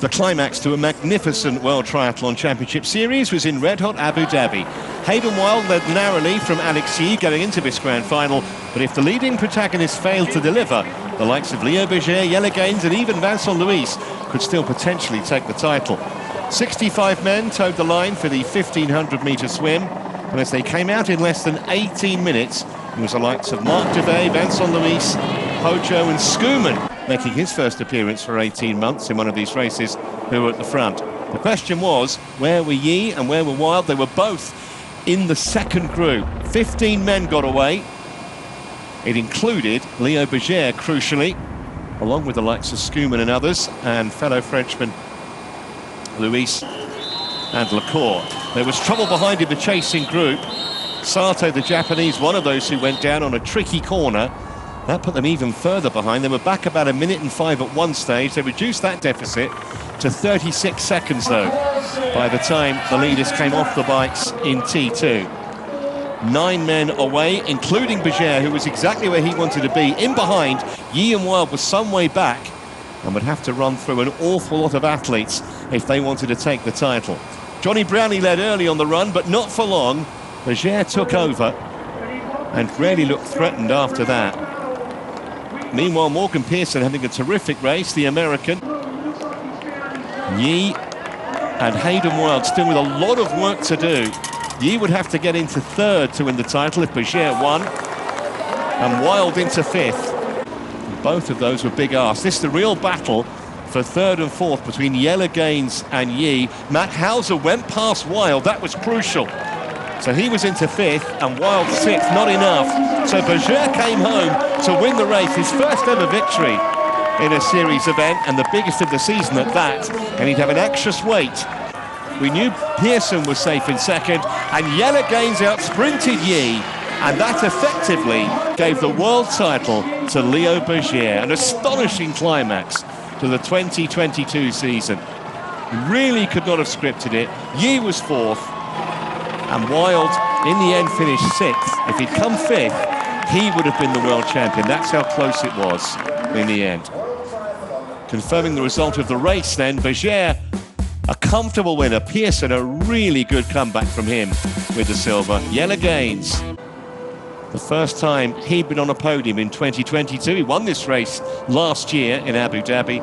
The climax to a magnificent World Triathlon Championship series was in red-hot Abu Dhabi. Hayden Wilde led narrowly from Alex Yee going into this grand final, but if the leading protagonists failed to deliver, the likes of Leo Berger, Jelle Gaines and even Vincent Luis could still potentially take the title. 65 men towed the line for the 1500-metre swim, and as they came out in less than 18 minutes, it was the likes of Marc Duvet, Vincent Luis, Hojo and Schoeman making his first appearance for 18 months in one of these races who were at the front. The question was, where were Yee and where were Wilde? They were both in the second group. 15 men got away. It included Leo Berger, crucially, along with the likes of Schoeman and others, and fellow Frenchmen Luis and Lacour. There was trouble behind in the chasing group. Sato, the Japanese, one of those who went down on a tricky corner. That put them even further behind. They were back about 1.5 minutes at one stage. They reduced that deficit to 36 seconds, though, by the time the leaders came off the bikes in T2. 9 men away, including Berger, who was exactly where he wanted to be. In behind, Yee and Wilde were some way back and would have to run through an awful lot of athletes if they wanted to take the title. Johnny Brownlee led early on the run, but not for long. Berger took over and really looked threatened after that. Meanwhile, Morgan Pearson having a terrific race, the American. Yee and Hayden Wilde still with a lot of work to do. Yee would have to get into third to win the title if Berger won, and Wilde into fifth. Both of those were big asks. This is the real battle for third and fourth between Jelle Gaines and Yee. Matt Hauser went past Wilde, that was crucial. So he was into fifth and Wilde sixth, not enough. So Berger came home to win the race, his first ever victory in a series event, and the biggest of the season at that, and he'd have an anxious wait. We knew Pearson was safe in second, and Jelle Gaines out-sprinted Yee, and that effectively gave the world title to Leo Berger. An astonishing climax to the 2022 season. Really could not have scripted it. Yee was fourth, and Wilde, in the end, finished sixth. If he'd come fifth, he would have been the world champion. That's how close it was in the end. Confirming the result of the race then, Berger, a comfortable winner. Pearson, a really good comeback from him with the silver. Jelle Gaines, the first time he'd been on a podium in 2022. He won this race last year in Abu Dhabi.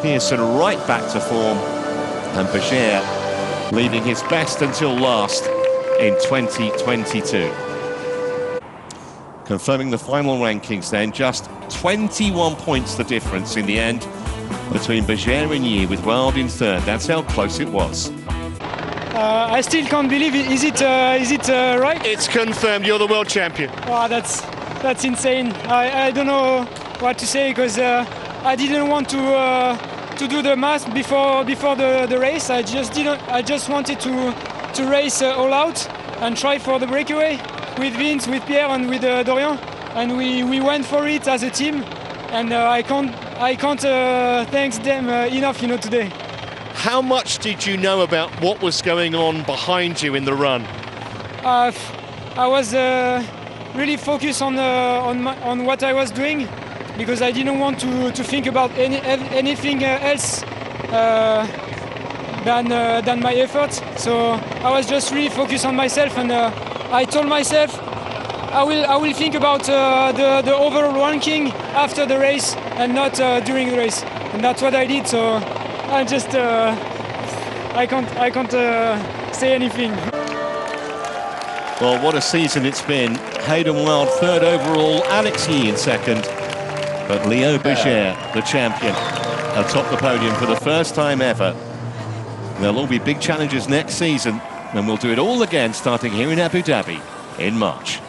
Pearson right back to form, and Berger leaving his best until last in 2022. Confirming the final rankings then, just 21 points the difference in the end between Berger and Yee, with Wilde in third. That's how close it was. I still can't believe it. Is it right? It's confirmed, you're the world champion. Wow, that's insane. I don't know what to say, because I didn't want to do the math before the race. I just wanted to race all out and try for the breakaway with Vince, with Pierre and with Dorian, and we went for it as a team, and I can't thank them enough, today. How much did you know about what was going on behind you in the run? I was really focused on what I was doing, because I didn't want to think about anything else than my effort. So I was just really focused on myself, and I told myself I will think about the overall ranking after the race and not during the race, and that's what I did. So I just I can't say anything. Well, what a season it's been. Hayden Wilde third overall, Alex Yee in second, but Leo Berger, the champion, atop the podium for the first time ever. There'll all be big challenges next season, and we'll do it all again starting here in Abu Dhabi in March.